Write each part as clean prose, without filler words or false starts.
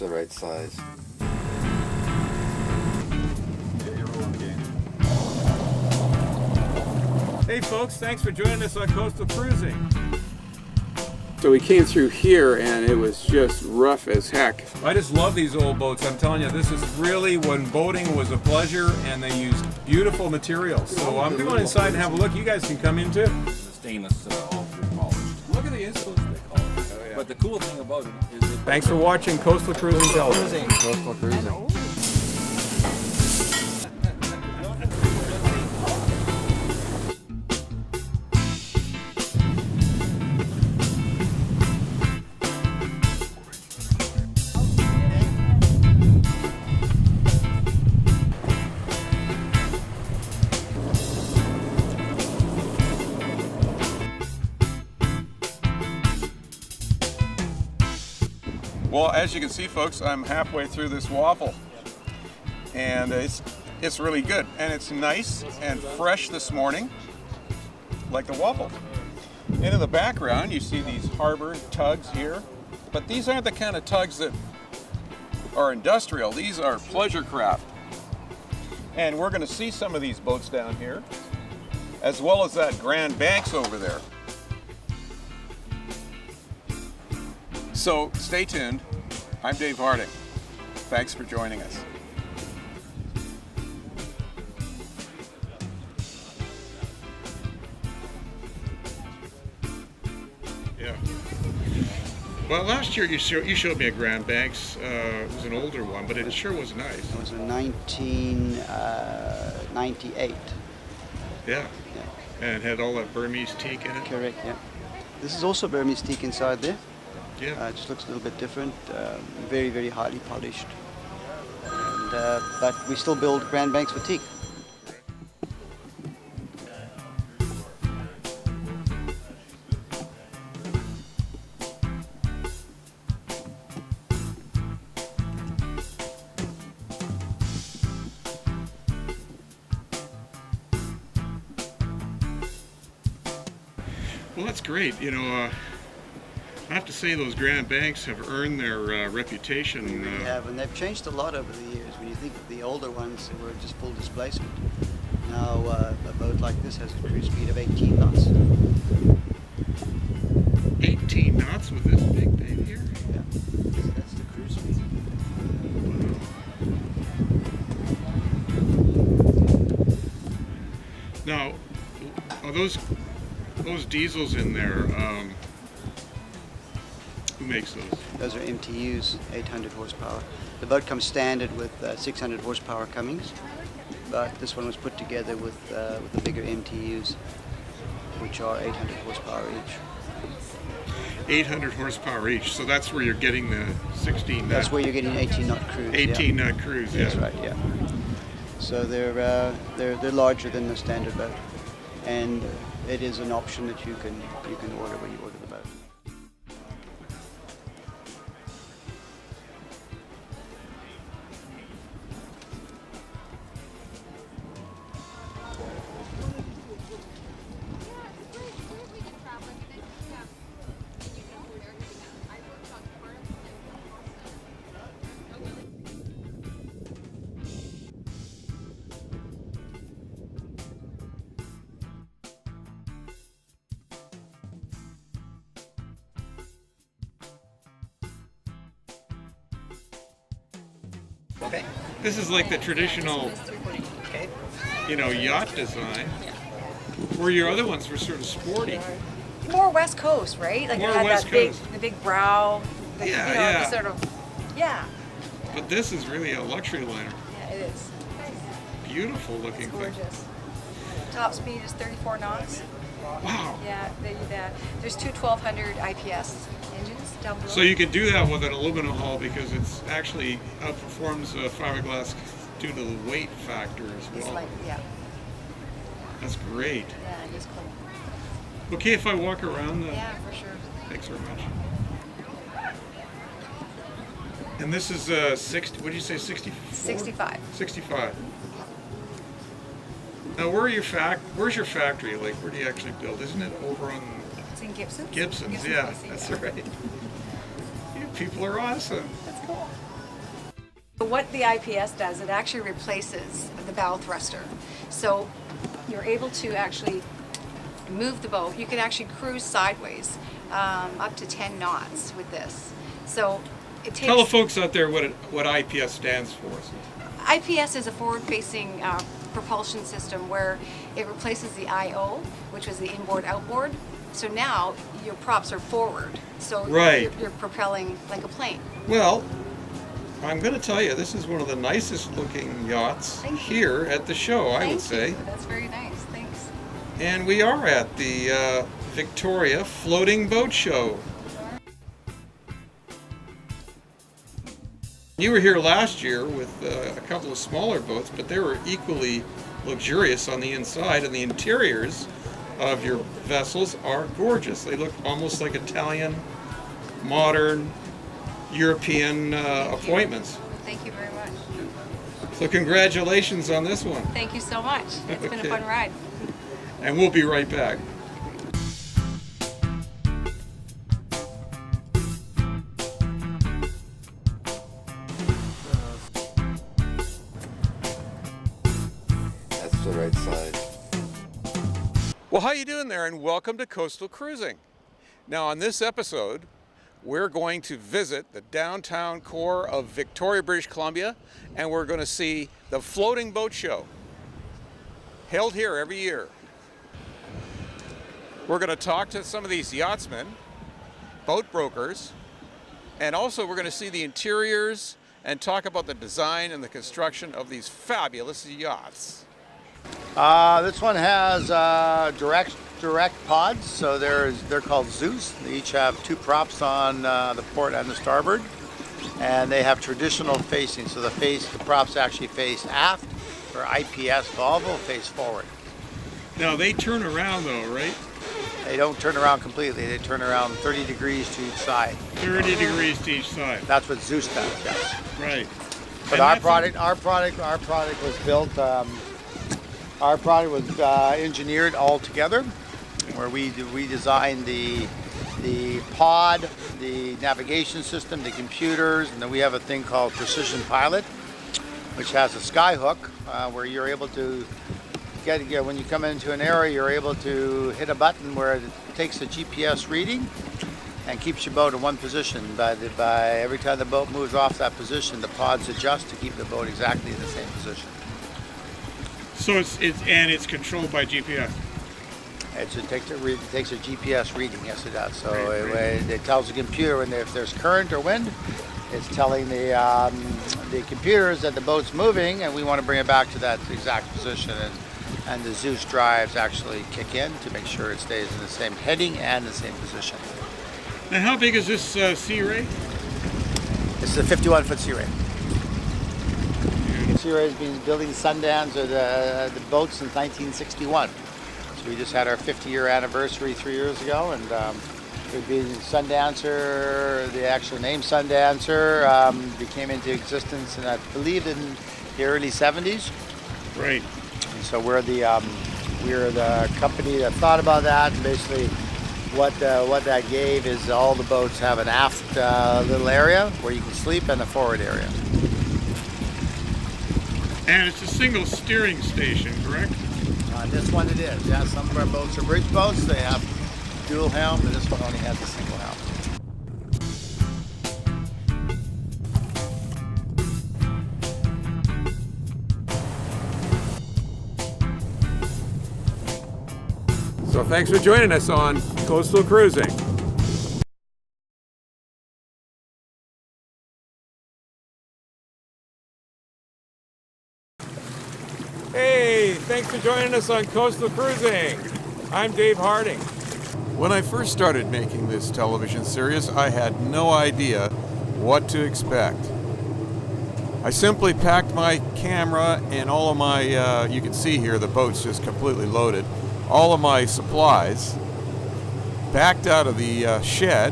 the right size. Hey folks, thanks for joining us on Coastal Cruising. So we came through here and it was just rough as heck. I just love these old boats. I'm telling you, this is really when boating was a pleasure, and they used beautiful materials. So I'm going inside and have a look. You guys can come in too. The stainless all through polished. Look at the insoles they call it. Oh, yeah. But the cool thing about it is that Thanks for watching Coastal Cruising Television. Coastal Cruising. Well, as you can see, folks, I'm halfway through this waffle, and it's really good, and it's nice and fresh this morning, like the waffle. And in the background, you see these harbor tugs here, but these aren't the kind of tugs that are industrial. These are pleasure craft, and we're going to see some of these boats down here, as well as that Grand Banks over there. So stay tuned. I'm Dave Harding. Thanks for joining us. Yeah. Well, last year you showed me a Grand Banks. It was an older one, but it sure was nice. It was in 1998. Yeah. Yeah, And it had all that Burmese teak in it. correct, yeah. This is also Burmese teak inside there. Yeah. It just looks a little bit different. Very, very highly polished. And, but we still build Grand Banks for teak. Well, that's great. You know, I have to say those Grand Banks have earned their reputation. We really have, and they've changed a lot over the years. When you think of the older ones, they were just full displacement. Now a boat like this has a cruise speed of 18 knots. 18 knots with this big baby here. Yeah, that's the cruise speed. Now, are those diesels in there? Who makes those? Those are MTUs, 800 horsepower. The boat comes standard with 600 horsepower Cummins, but this one was put together with the bigger MTUs, which are 800 horsepower each. 800 horsepower each. So that's where you're getting the 16 knot. That's where you're getting 18 knot cruise. 18 yeah. knot cruise. Yeah. That's right. Yeah. So they're larger than the standard boat, and it is an option that you can order when you order the boat. Okay. This is like the traditional, Okay. yacht design, where your other ones were sort of sporty. More West Coast, right? Like More it had West that big, Coast. the big brow. The, Yeah, you know, yeah. The sort of, yeah, But this is really a luxury liner. yeah, it is. Beautiful looking It's thing. gorgeous. Top speed is 34 knots. Wow. Yeah, there's two 1200 IPS engines down below. So you can do that with an aluminum hull because it's actually outperforms fiberglass due to the weight factor as It's well. like, yeah, That's great. yeah, it is cool. Okay, if I walk around the... Yeah, for sure. Thanks very much. And this is 60, what did you say, 64? 65. 65. Now, where's your factory? Like, where do you actually build? Isn't it over on It's in Gibson's. Gibson's? Gibson's Yeah, Racing, that's yeah. right. You people are awesome. That's cool. What the IPS does, it actually replaces the bow thruster. So you're able to actually move the boat. You can actually cruise sideways up to 10 knots with this. So it takes... Tell the folks out there what IPS stands for. IPS is a forward-facing propulsion system where it replaces the IO, which was the inboard-outboard. So now your props are forward. So Right. you're propelling like a plane. Well, I'm going to tell you, this is one of the nicest looking yachts Thank you. here at the show, I would say. Thank you. That's very nice. Thanks. And we are at the Victoria Floating Boat Show. You were here last year with a couple of smaller boats, but they were equally luxurious on the inside, and the interiors of your vessels are gorgeous. They look almost like Italian, modern, European appointments. Thank you very much. So congratulations on this one. Thank you so much. It's been a Okay. fun ride. And we'll be right back. That's the right side. Well, how you doing there, and welcome to Coastal Cruising. Now, on this episode, we're going to visit the downtown core of Victoria, British Columbia, and we're going to see the Floating Boat Show, held here every year. We're going to talk to some of these yachtsmen, boat brokers, and also we're going to see the interiors and talk about the design and the construction of these fabulous yachts. This one has direct pods, so they're called Zeus. They each have two props on the port and the starboard, and they have traditional facing. So the props actually face aft, or IPS Volvo face forward. Now they turn around though, right? They don't turn around completely. They turn around 30 degrees to each side. 30 degrees to each side. That's what Zeus does. Yes. Right. But And our that's product was built. Our product was engineered all together, where we designed the pod, the navigation system, the computers, and then we have a thing called Precision Pilot, which has a sky hook where you're able to when you come into an area, you're able to hit a button where it takes a GPS reading and keeps your boat in one position. By every time the boat moves off that position, the pods adjust to keep the boat exactly in the same position. So it's controlled by GPS. It takes a GPS reading, yes it does. So Right. it tells the computer if there's current or wind, it's telling the computers that the boat's moving and we want to bring it back to that exact position. And the Zeus drives actually kick in to make sure it stays in the same heading and the same position. Now how big is this Sea Ray? This is a 51-foot Sea Ray. Sea Ray has been building Sundance or the boat since 1961. So we just had our 50-year anniversary 3 years ago, and we've been Sundancer. The actual name Sundancer came into existence, and I believe in the early 70s. Right. And so we're the company that thought about that, and basically what that gave is all the boats have an aft little area where you can sleep and a forward area. And it's a single steering station, correct? This one it is. Yeah, some of our boats are bridge boats. They have dual helm, but this one only has a single helm. So thanks for joining us on Coastal Cruising. Hey, thanks for joining us on Coastal Cruising. I'm Dave Harding. When I first started making this television series, I had no idea what to expect. I simply packed my camera and all of my, you can see here the boat's just completely loaded, all of my supplies, backed out of the shed,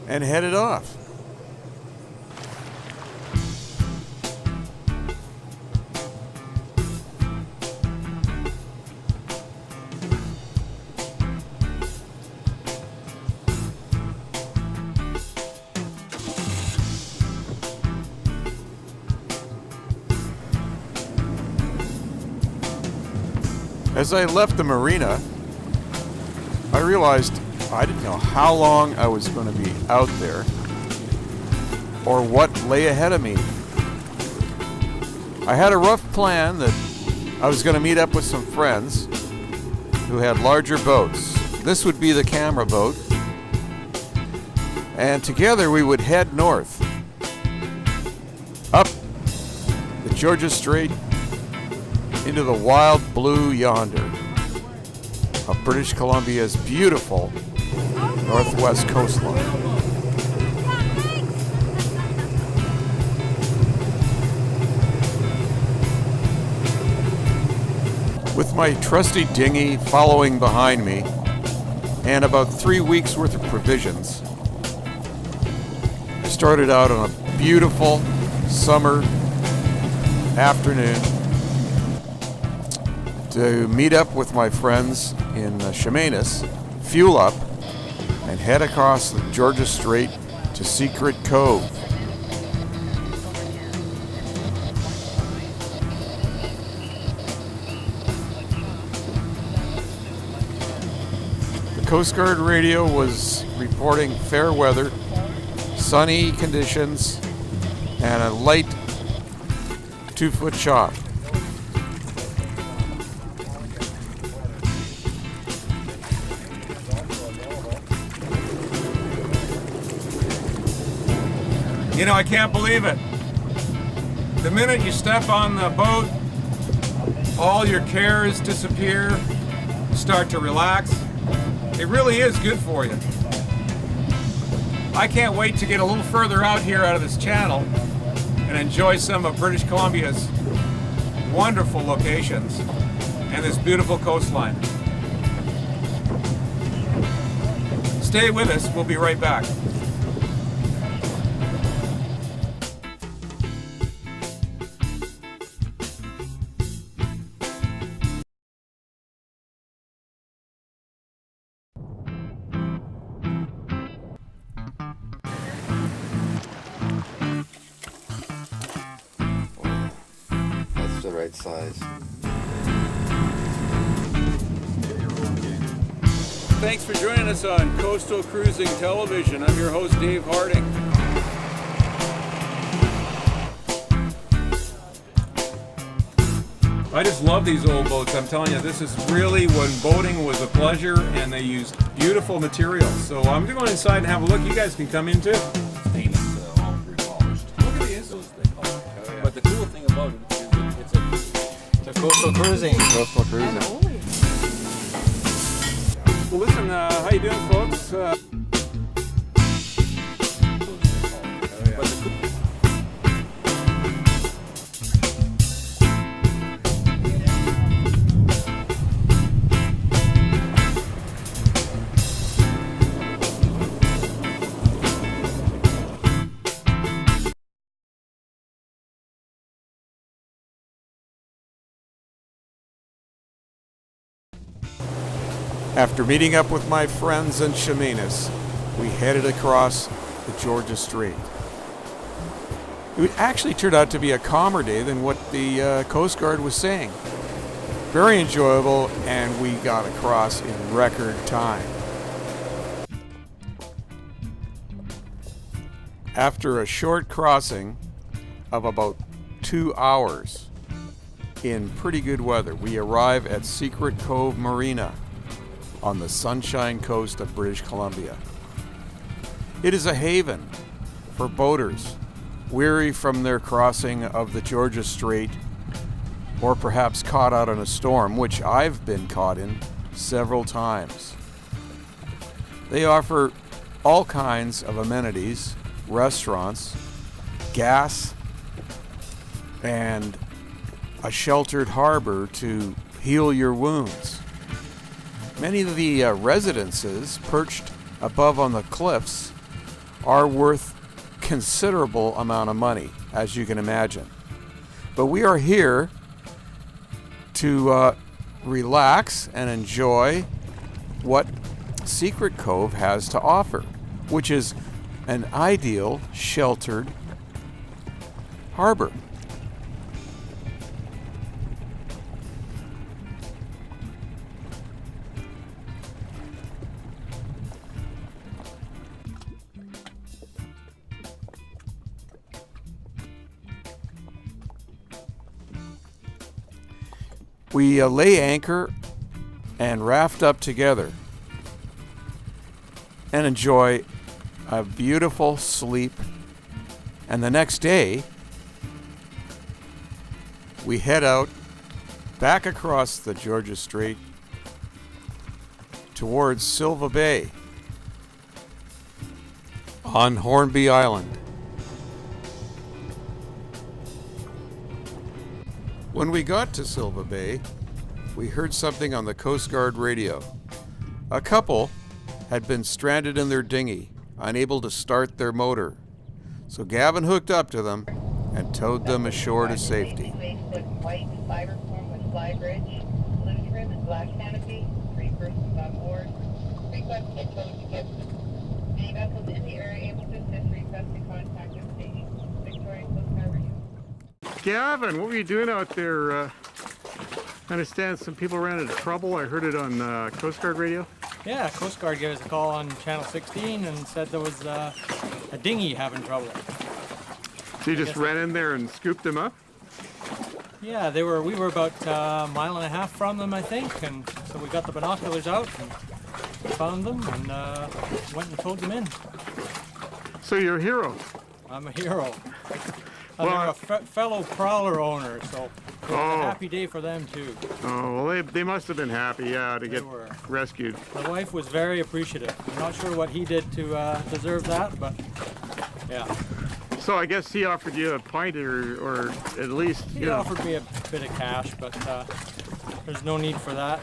and headed off. As I left the marina, I realized I didn't know how long I was going to be out there or what lay ahead of me. I had a rough plan that I was going to meet up with some friends who had larger boats. This would be the camera boat. And together we would head north, up the Georgia Strait into the wild blue yonder of British Columbia's beautiful northwest coastline. With my trusty dinghy following behind me and about 3 weeks worth of provisions, I started out on a beautiful summer afternoon to meet up with my friends in Chemainus, fuel up, and head across the Georgia Strait to Secret Cove. The Coast Guard radio was reporting fair weather, sunny conditions, and a light 2-foot chop. You know, I can't believe it. The minute you step on the boat, all your cares disappear, you start to relax. It really is good for you. I can't wait to get a little further out here out of this channel and enjoy some of British Columbia's wonderful locations and this beautiful coastline. Stay with us, we'll be right back. That's the right size. Thanks for joining us on Coastal Cruising Television. I'm your host, Dave Harding. I just love these old boats. I'm telling you, this is really when boating was a pleasure, and they used beautiful materials. So I'm going to go inside and have a look. You guys can come in too. Stainless, all repolished. Look at the insoles they call it. But the cool thing about it is it's a coastal cruising. Coastal cruising. Well, listen, how you doing, folks? After meeting up with my friends in Chemainus, we headed across the Georgia Strait. It actually turned out to be a calmer day than what the Coast Guard was saying. Very enjoyable, and we got across in record time. After a short crossing of about 2 hours in pretty good weather, we arrive at Secret Cove Marina on the Sunshine Coast of British Columbia. It is a haven for boaters weary from their crossing of the Georgia Strait, or perhaps caught out in a storm, which I've been caught in several times. They offer all kinds of amenities, restaurants, gas, and a sheltered harbor to heal your wounds. Many of the residences perched above on the cliffs are worth considerable amount of money, as you can imagine. But we are here to relax and enjoy what Secret Cove has to offer, which is an ideal sheltered harbor. We lay anchor and raft up together and enjoy a beautiful sleep. And the next day, we head out back across the Georgia Strait towards Silva Bay on Hornby Island. When we got to Silva Bay, we heard something on the Coast Guard radio. A couple had been stranded in their dinghy, unable to start their motor. So Gavin hooked up to them and towed them ashore to safety. White fiber form with fly bridge, blue trim and black canopy, 3 persons on board. Request get towed to Gibson. Any vessels in the area able to assist, request to contact the station. Victoria Coast Guard Radio. Gavin, what were you doing out there? I understand some people ran into trouble. I heard it on Coast Guard radio. Yeah, Coast Guard gave us a call on Channel 16 and said there was a dinghy having trouble. So you just ran in there and scooped them up? Yeah, we were about a mile and a half from them, I think, and so we got the binoculars out and found them and went and towed them in. So you're a hero. I'm a hero. Well, They're a fellow prowler owner, so it was a happy day for them too. Oh, well, they must have been happy, yeah, to get rescued. The wife was very appreciative. I'm not sure what he did to deserve that, but yeah. So I guess he offered you a pint or at least, He offered me a bit of cash, but there's no need for that.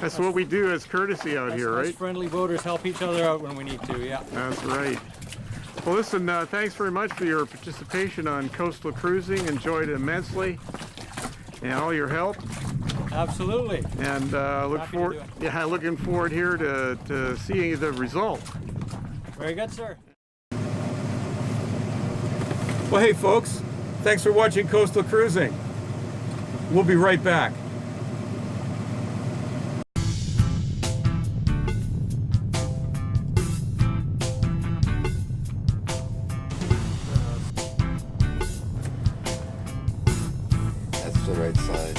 That's what we do as courtesy out here, right? Us friendly boaters help each other out when we need to, yeah. That's right. Well, listen, thanks very much for your participation on Coastal Cruising. Enjoyed it immensely, and all your help. Absolutely. And looking forward here to seeing the result. Very good, sir. Well, hey folks, thanks for watching Coastal Cruising. We'll be right back. That's the right side.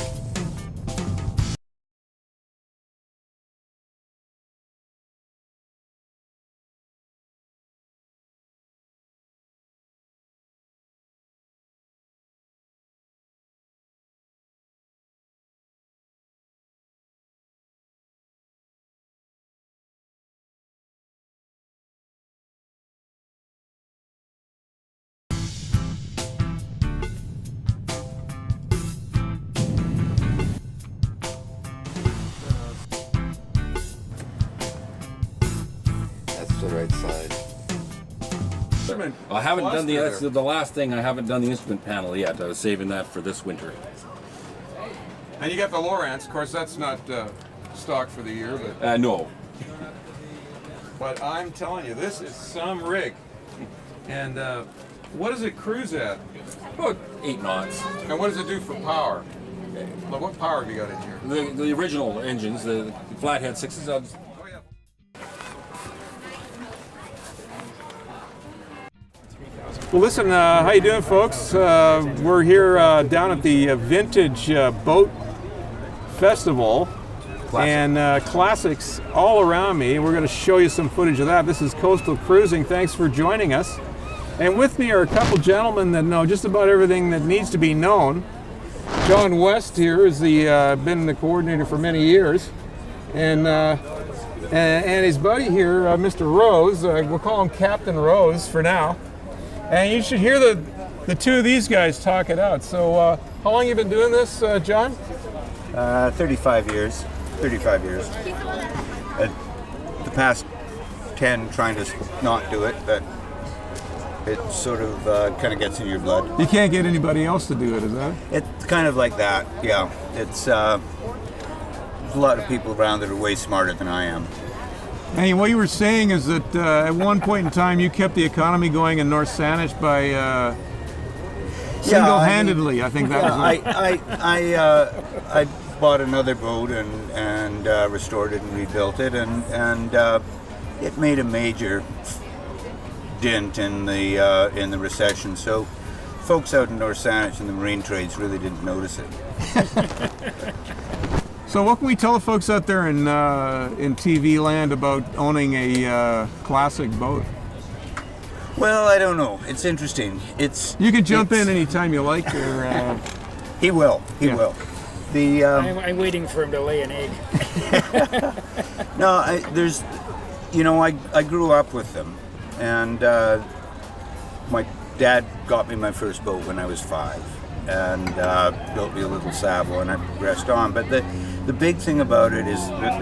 The right side. I haven't done that's the last thing. I haven't done the instrument panel yet. I was saving that for this winter. And you got the Lowrance, of course. That's not stock for the year, but no. But I'm telling you, this is some rig. And what does it cruise at? About 8 knots. And what does it do for power? Like, what power have you got in here? The original engines, the flathead 6s. Well, listen, how you doing, folks? We're here down at the Vintage Boat Festival. And classics all around me. We're going to show you some footage of that. This is Coastal Cruising. Thanks for joining us. And with me are a couple gentlemen that know just about everything that needs to be known. John West here has been the coordinator for many years. And his buddy here, Mr. Rose, we'll call him Captain Rose for now. And you should hear the two of these guys talk it out. So how long have you been doing this, John? 35 years. 35 years. The past 10 trying to not do it, but it sort of kind of gets in your blood. You can't get anybody else to do it, is that? It's kind of like that, yeah. It's there's a lot of people around that are way smarter than I am. Hey, what you were saying is that at one point in time you kept the economy going in North Saanich by single-handedly. I think that was it. I bought another boat and restored it and rebuilt it, and it made a major dent in the recession. So folks out in North Saanich and the marine trades really didn't notice it. So what can we tell the folks out there in TV land about owning a classic boat? Well, I don't know. It's interesting. You can jump in anytime you like. Or, He will. He will. I'm waiting for him to lay an egg. No, I grew up with them, and my dad got me my first boat when I was 5, and built me a little Savo, and I progressed on. But the big thing about it is that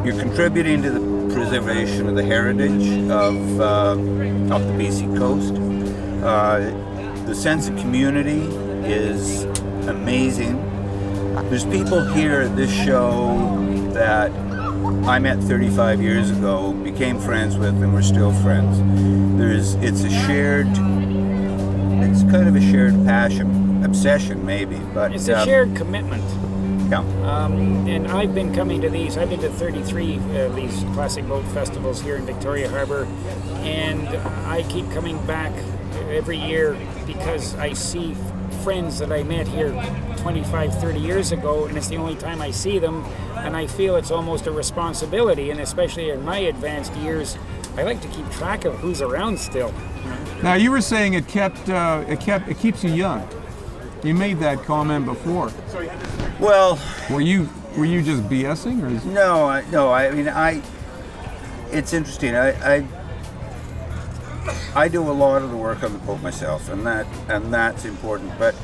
you're contributing to the preservation of the heritage of the BC coast. The sense of community is amazing. There's people here at this show that I met 35 years ago, became friends with, and we're still friends. It's kind of a shared passion, obsession maybe, but it's a shared commitment. Yeah. And I've been coming to these. I've been to 33 of these classic boat festivals here in Victoria Harbour, and I keep coming back every year because I see friends that I met here 25, 30 years ago, and it's the only time I see them, and I feel it's almost a responsibility, and especially in my advanced years, I like to keep track of who's around still. Now you were saying it keeps you young. You made that comment before. Well, were you just BSing, or is... No. I mean, it's interesting. I do a lot of the work on the boat myself, and that's important. But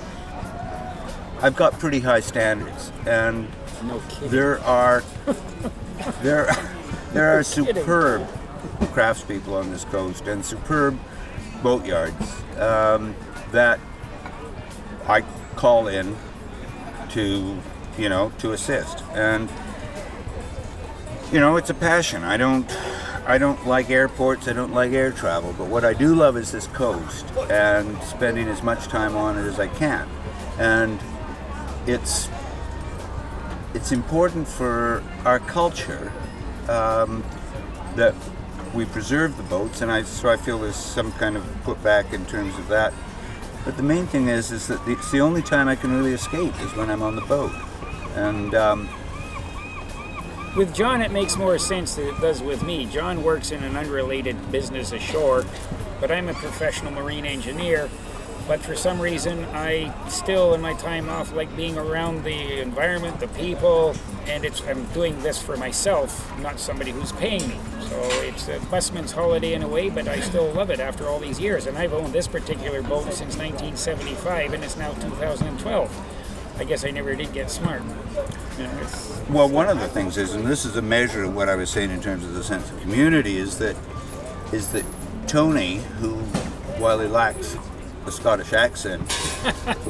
I've got pretty high standards, and there are superb craftspeople on this coast and superb boatyards that I call in to assist, and it's a passion. I don't like airports, I don't like air travel, but what I do love is this coast and spending as much time on it as I can. And it's important for our culture that we preserve the boats, and so I feel there's some kind of put back in terms of that. But the main thing is that it's the only time I can really escape is when I'm on the boat. And with John, it makes more sense than it does with me. John works in an unrelated business ashore, but I'm a professional marine engineer. But for some reason, I still, in my time off, like being around the environment, the people, and I'm doing this for myself, not somebody who's paying me. So it's a busman's holiday in a way, but I still love it after all these years. And I've owned this particular boat since 1975, and it's now 2012. I guess I never did get smart. Well, one of the things is, and this is a measure of what I was saying in terms of the sense of community, is that Tony, who, while he lacks a Scottish accent,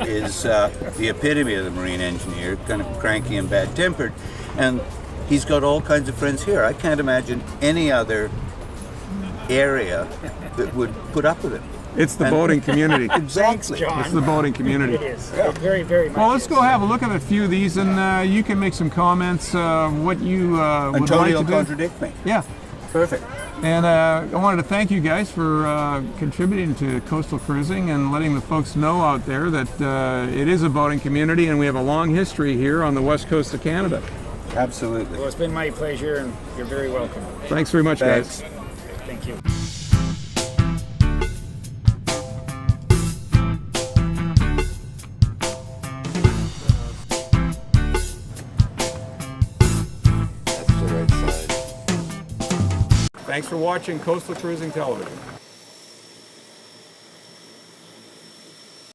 is the epitome of the marine engineer, kind of cranky and bad-tempered, and he's got all kinds of friends here. I can't imagine any other area that would put up with him. It's the boating community. Exactly. Thanks, John. It's the boating community. It is. Yeah. Very, very much. Well, let's go have a look at a few of these, and you can make some comments what you would Tony like to will do. contradict me. Yeah. Perfect. And I wanted to thank you guys for contributing to Coastal Cruising and letting the folks know out there that it is a boating community, and we have a long history here on the west coast of Canada. Absolutely. Well, it's been my pleasure, and you're very welcome. Thanks very much, guys. Thank you. That's the right side. Thanks for watching Coastal Cruising Television.